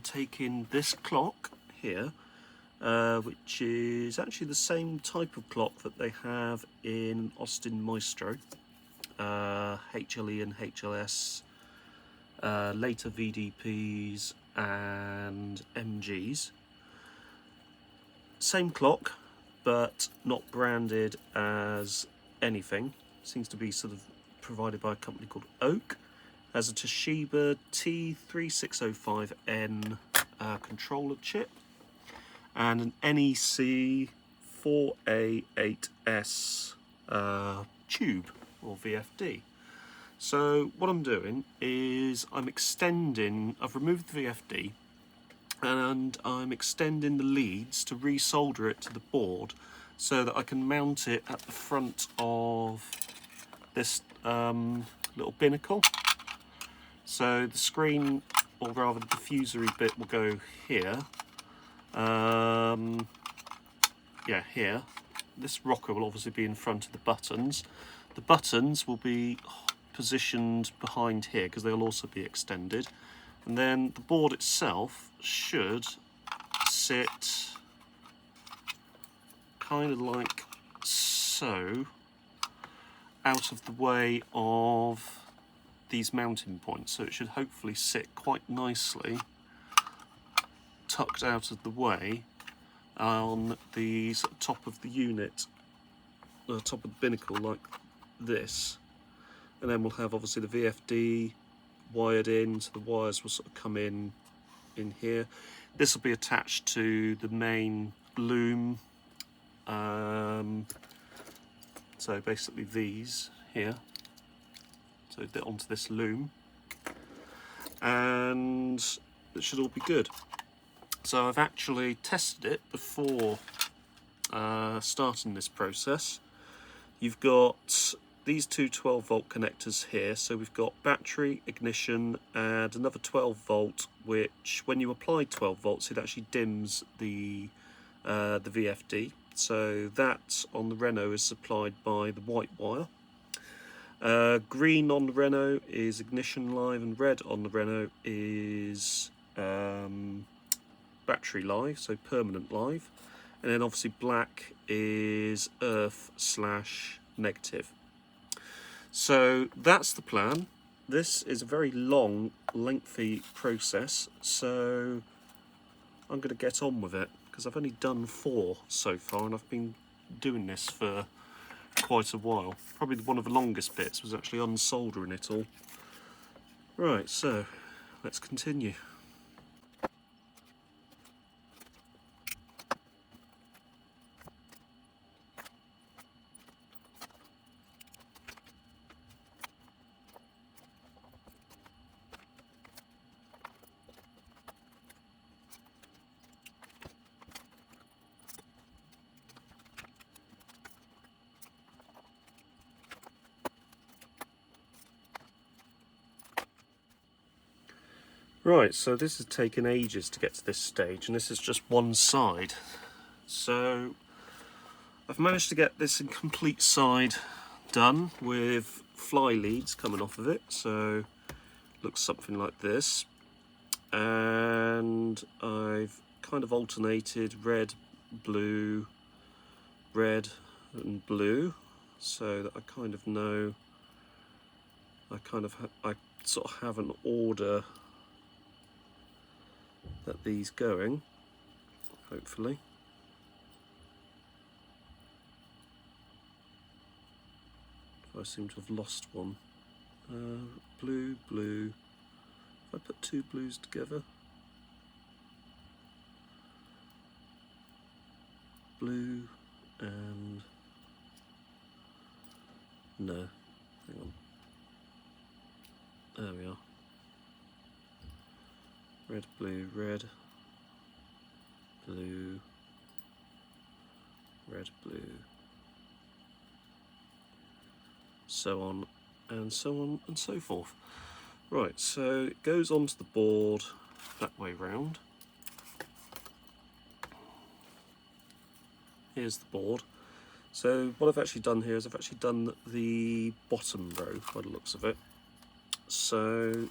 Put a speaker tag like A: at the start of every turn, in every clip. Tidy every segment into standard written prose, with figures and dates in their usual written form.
A: taking this clock here, which is actually the same type of clock that they have in Austin Maestro, HLE and HLS, later VDPs and MGs. Same clock, but not branded as anything. Seems to be sort of provided by a company called Oak. Has a Toshiba T3605N controller chip and an NEC 4A8S tube or VFD. So what I'm doing is I've removed the VFD and I'm extending the leads to resolder it to the board so that I can mount it at the front of this little binnacle. So the screen, or rather the diffusory bit, will go here. Yeah, here. This rocker will obviously be in front of the buttons. The buttons will be positioned behind here because they'll also be extended. And then the board itself should sit kind of like so, out of the way of these mounting points, so it should hopefully sit quite nicely tucked out of the way on the sort of top of the unit, the top of the binnacle, like this. And then we'll have obviously the VFD wired in, so the wires will sort of come in here. This will be attached to the main loom, so basically these here, so onto this loom, and it should all be good. So I've actually tested it before starting this process. You've got these two 12-volt connectors here, so we've got battery, ignition, and another 12-volt, which when you apply 12 volts it actually dims the VFD. So that on the Renault is supplied by the white wire. Green on the Renault is ignition live, and red on the Renault is battery live, so permanent live. And then obviously black is earth / negative. So that's the plan. This is a very long, lengthy process, so I'm going to get on with it because I've only done 4 so far, and I've been doing this for quite a while. Probably one of the longest bits was actually unsoldering it all. Right, so let's continue. Right, so this has taken ages to get to this stage, and this is just one side. So I've managed to get this complete side done with fly leads coming off of it, so looks something like this. And I've kind of alternated red, blue, red and blue, so that I kind of know, I sort of have an order that these going, hopefully. I seem to have lost one. Blue, blue. If I put 2 blues together. Blue and... no, hang on. There we are. Red, blue, red, blue, red, blue, so on and so on and so forth. Right, so it goes onto the board that way round. Here's the board. So what I've actually done here is I've actually done the bottom row by the looks of it. So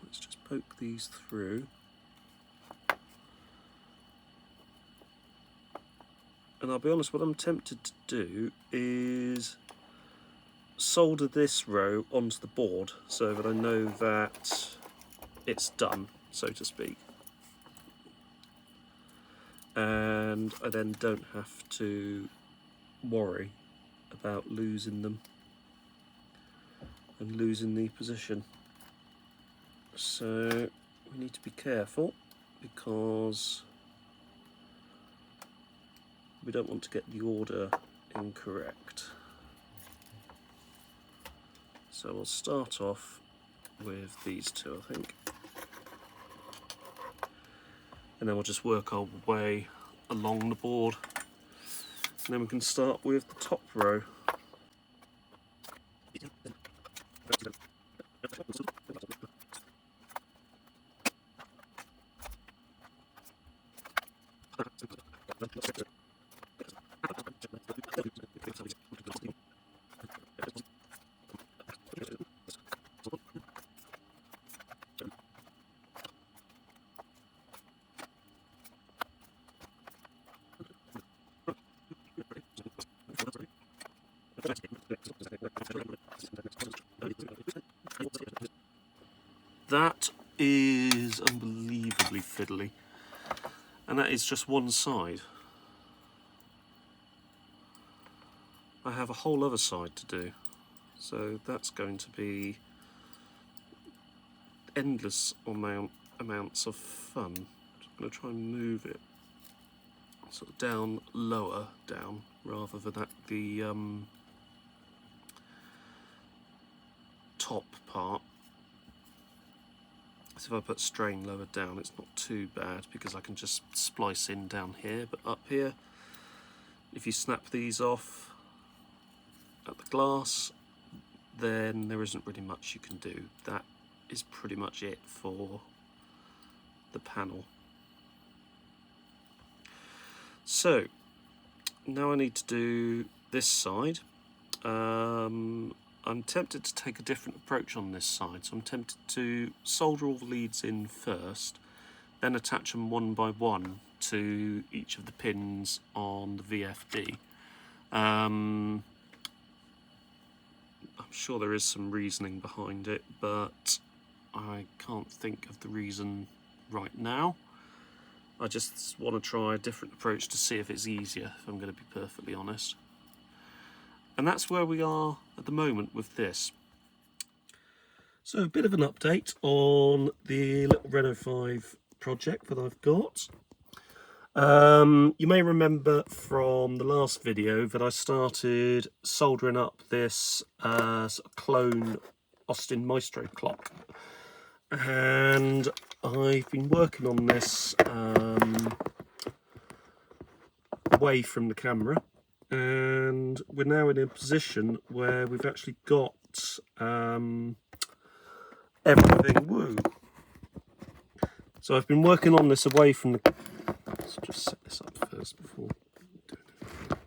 A: let's just poke these through. And I'll be honest, what I'm tempted to do is solder this row onto the board so that I know that it's done, so to speak. And I then don't have to worry about losing them and losing the position. So we need to be careful because we don't want to get the order incorrect. So we'll start off with these two, I think. And then we'll just work our way along the board. And then we can start with the top row. That is unbelievably fiddly, and that is just one side. I have a whole other side to do, so that's going to be endless amounts of fun. I'm going to try and move it sort of down, lower down, rather than at the top part. So if I put strain lower down, it's not too bad because I can just splice in down here, but up here, if you snap these off at the glass, then there isn't really much you can do. That is pretty much it for the panel. So now I need to do this side. I'm tempted to take a different approach on this side, so I'm tempted to solder all the leads in first, then attach them one by one to each of the pins on the VFD. I'm sure there is some reasoning behind it, but I can't think of the reason right now. I just want to try a different approach to see if it's easier, if I'm going to be perfectly honest. And that's where we are at the moment with this. So a bit of an update on the little Renault 5 project that I've got. You may remember from the last video that I started soldering up this sort of clone Austin Maestro clock. And I've been working on this away from the camera. And we're now in a position where we've actually got everything. Woo! So I've been working on this away from the. Let's just set this up first before doing it.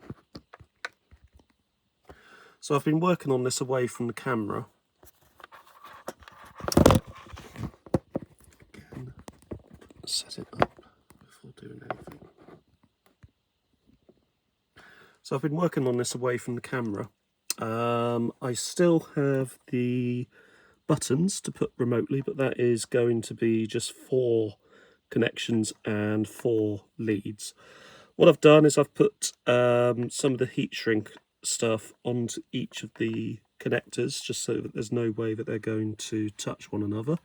A: So I've been working on this away from the camera. Again, set it up before doing anything. So I've been working on this away from the camera. I still have the buttons to put remotely, but that is going to be just 4 connections and 4 leads. What I've done is I've put some of the heat shrink stuff onto each of the connectors, just so that there's no way that they're going to touch one another.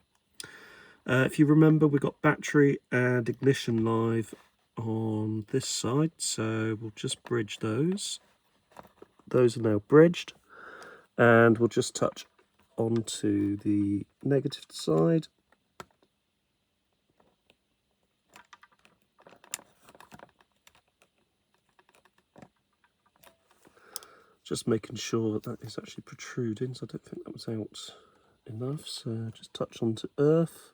A: If you remember, we've got battery and ignition live on this side, so we'll just bridge those. Those are now bridged, and we'll just touch onto the negative side. Just making sure that that is actually protruding, so I don't think that was out enough, so just touch onto earth.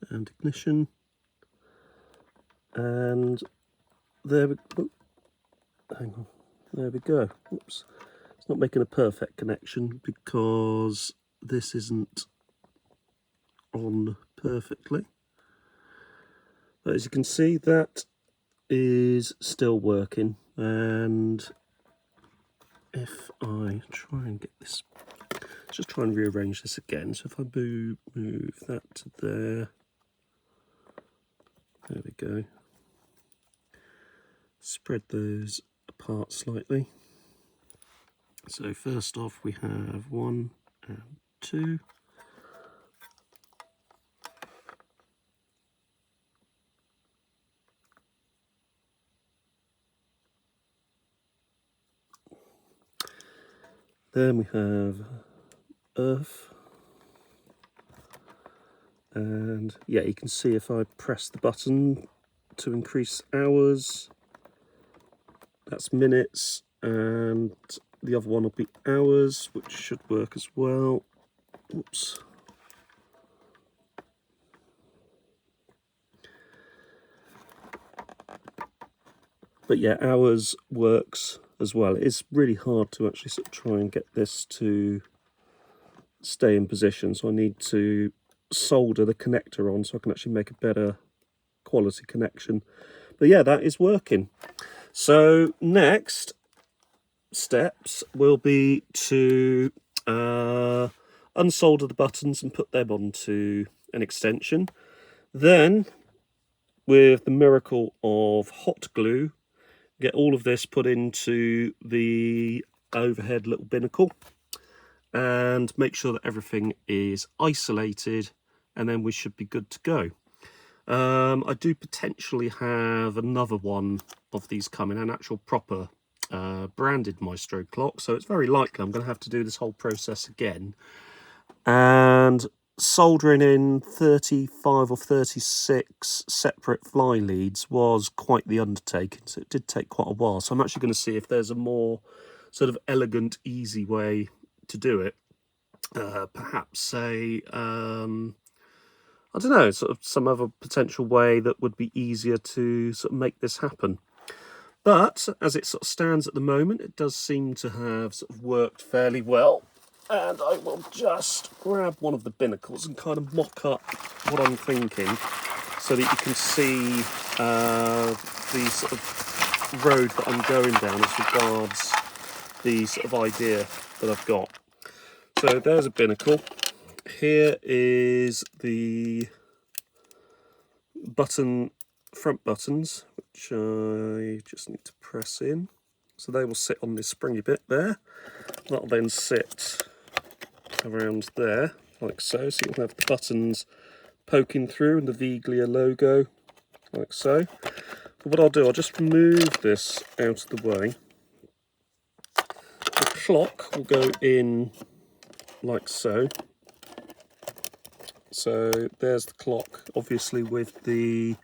A: And ignition, and there we go. Hang on, there we go. Oops, it's not making a perfect connection because this isn't on perfectly. But as you can see, that is still working, and if I try and get this, just try and rearrange this again. So if I move that to there, there we go. Spread those apart slightly. So first off we have 1 and 2. Then we have earth. And yeah, you can see if I press the button to increase hours, that's minutes, and the other one will be hours, which should work as well. Oops. But yeah, hours works as well. It's really hard to actually sort of try and get this to stay in position, so I need to solder the connector on so I can actually make a better quality connection. But yeah, that is working. So next steps will be to unsolder the buttons and put them onto an extension. Then, with the miracle of hot glue, get all of this put into the overhead little binnacle and make sure that everything is isolated, and then we should be good to go. I do potentially have another one of these coming, an actual proper branded Maestro clock, so it's very likely I'm going to have to do this whole process again. And soldering in 35 or 36 separate fly leads was quite the undertaking, so it did take quite a while. So I'm actually going to see if there's a more sort of elegant, easy way to do it. Perhaps say, I don't know, sort of some other potential way that would be easier to sort of make this happen. But as it sort of stands at the moment, it does seem to have sort of worked fairly well. And I will just grab one of the binnacles and kind of mock up what I'm thinking, so that you can see the sort of road that I'm going down as regards the sort of idea that I've got. So there's a binnacle. Here is the front buttons, which I just need to press in. So they will sit on this springy bit there. That'll then sit around there, like so. So you'll have the buttons poking through and the Viglia logo, like so. But what I'll do, I'll just remove this out of the way. The clock will go in like so. So there's the clock, obviously with the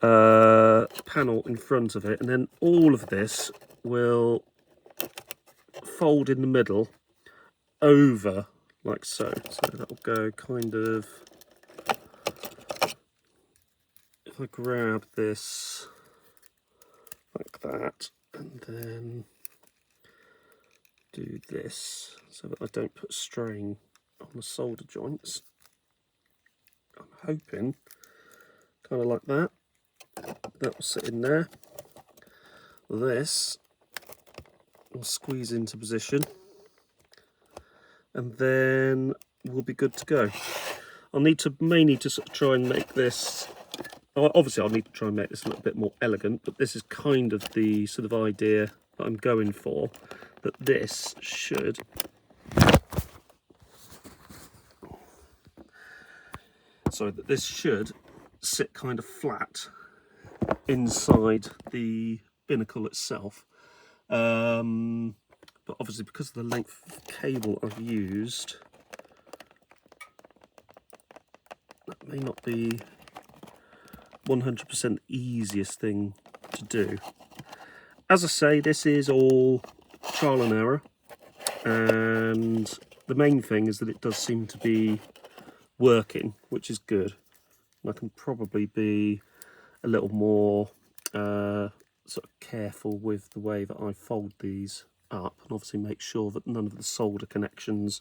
A: panel in front of it, and then all of this will fold in the middle over like so. So that'll go kind of, if I grab this like that and then do this so that I don't put strain on the solder joints, I'm hoping kind of like that. That will sit in there. This will squeeze into position, and then we'll be good to go. May need to sort of try and make this, obviously I'll need to try and make this a little bit more elegant, but this is kind of the sort of idea that I'm going for, that this should sit kind of flat inside the binnacle itself. But obviously because of the length of cable I've used, that may not be 100% the easiest thing to do. As I say, this is all trial and error, and the main thing is that it does seem to be working, which is good. And I can probably be a little more sort of careful with the way that I fold these up, and obviously make sure that none of the solder connections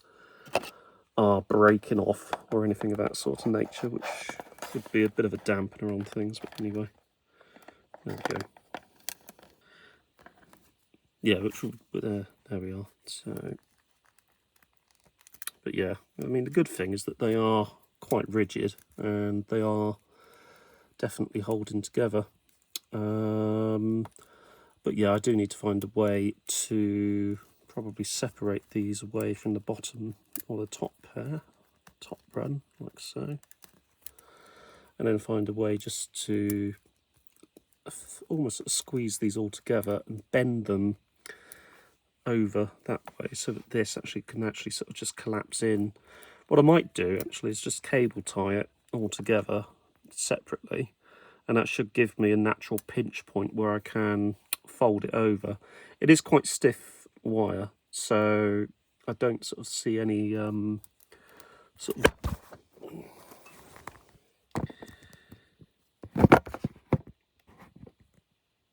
A: are breaking off or anything of that sort of nature, which would be a bit of a dampener on things. But anyway, there we go. Yeah, there we are. So, but yeah, I mean, the good thing is that they are quite rigid and they are definitely holding together. But yeah, I do need to find a way to probably separate these away from the bottom or the top run, like so. And then find a way just to almost squeeze these all together and bend them over that way so that this actually can sort of just collapse in. What I might do actually is just cable tie it all together separately, and that should give me a natural pinch point where I can fold it over. It is quite stiff wire, so I don't sort of see any sort of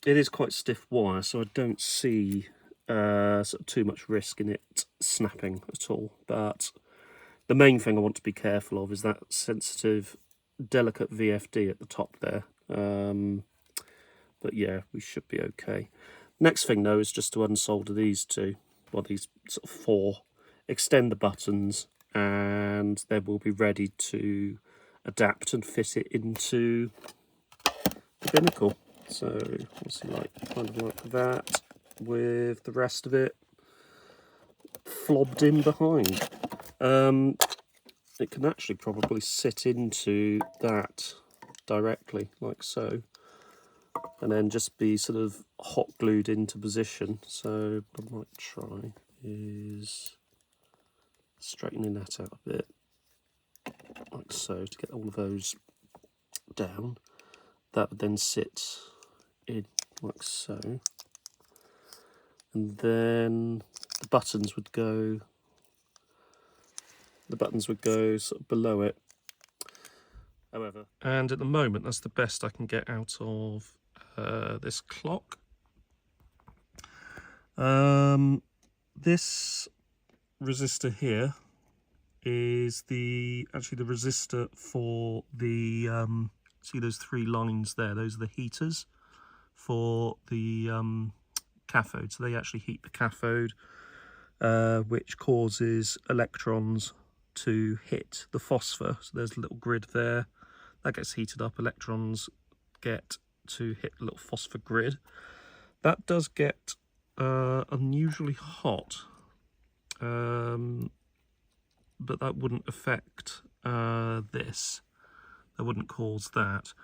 A: it is quite stiff wire, so I don't see sort of too much risk in it snapping at all. But the main thing I want to be careful of is that sensitive, delicate VFD at the top there. But yeah, we should be okay. Next thing though is just to unsolder these two, well, these sort of four, extend the buttons, and then we'll be ready to adapt and fit it into the binnacle. So obviously kind of like that, with the rest of it flobbed in behind. It can actually probably sit into that directly, like so, and then just be sort of hot glued into position. So what I might try is straightening that out a bit, like so, to get all of those down. That would then sit in like so, and then the buttons would go sort of below it. However, and at the moment that's the best I can get out of this clock. This resistor here is actually the resistor for the see those three lines there, those are the heaters for the cathode. So they actually heat the cathode, which causes electrons to hit the phosphor. So there's a little grid there that gets heated up, electrons get to hit the little phosphor grid. That does get unusually hot, but that wouldn't affect this. That wouldn't cause that.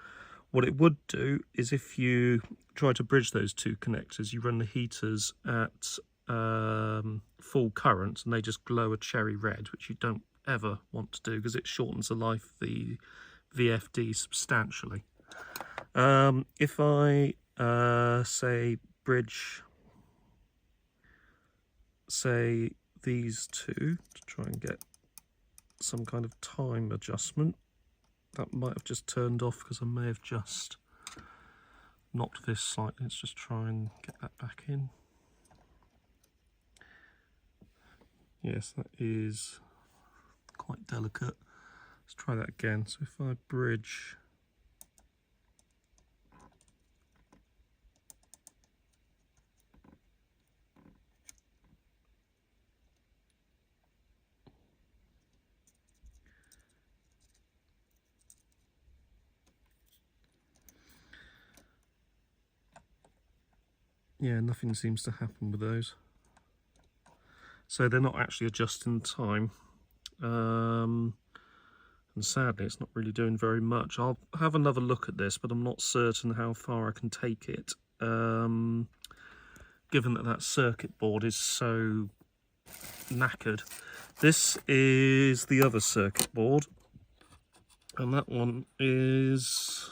A: What it would do is if you try to bridge those two connectors, you run the heaters at full current and they just glow a cherry red, which you don't ever want to do because it shortens the life of the VFD substantially. If I say bridge, say these two to try and get some kind of time adjustment, that might have just turned off because I may have just knocked this slightly. Let's just try and get that back in. Yes, that is quite delicate. Let's try that again. So if I bridge, yeah, nothing seems to happen with those. So they're not actually adjusting time. And sadly, it's not really doing very much. I'll have another look at this, but I'm not certain how far I can take it, given that that circuit board is so knackered. This is the other circuit board, and that one is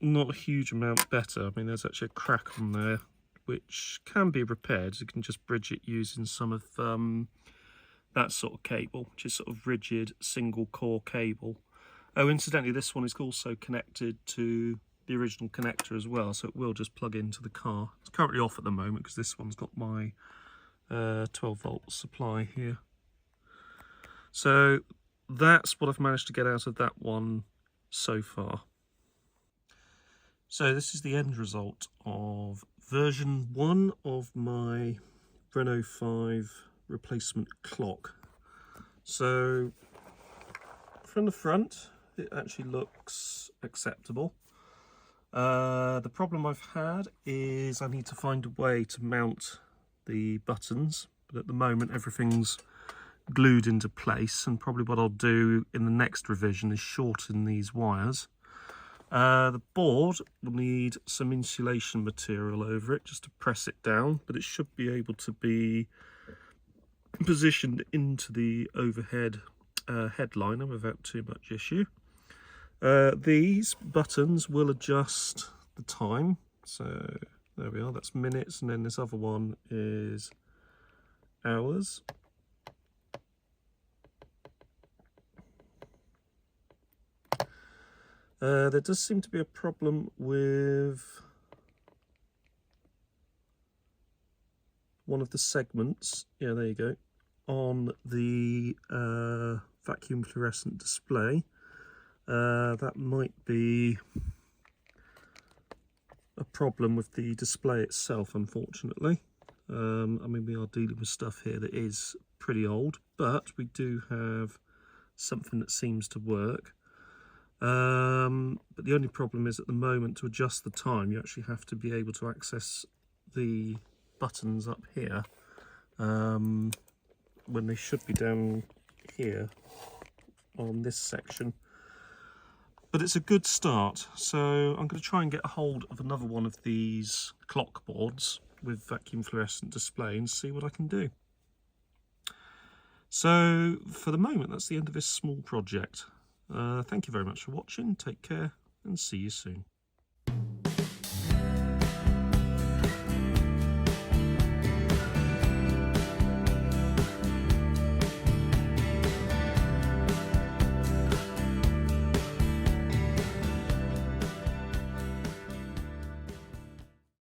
A: not a huge amount better. I mean, there's actually a crack on there which can be repaired. You can just bridge it using some of that sort of cable, which is sort of rigid single core cable. Oh, incidentally, this one is also connected to the original connector as well, so it will just plug into the car. It's currently off at the moment because this one's got my 12 volt supply here. So that's what I've managed to get out of that one so far. So this is the end result of version 1 of my Renault 5 replacement clock. So from the front, it actually looks acceptable. The problem I've had is I need to find a way to mount the buttons, but at the moment everything's glued into place, and probably what I'll do in the next revision is shorten these wires. The board will need some insulation material over it just to press it down, but it should be able to be positioned into the overhead headliner without too much issue. These buttons will adjust the time, so there we are, that's minutes, and then this other one is hours. There does seem to be a problem with one of the segments, yeah, there you go, on the vacuum fluorescent display. That might be a problem with the display itself, unfortunately. I mean, we are dealing with stuff here that is pretty old, but we do have something that seems to work. But the only problem is at the moment, to adjust the time, you actually have to be able to access the buttons up here when they should be down here on this section. But it's a good start, so I'm going to try and get a hold of another one of these clock boards with vacuum fluorescent display and see what I can do. So for the moment, that's the end of this small project. Thank you very much for watching, take care, and see you soon.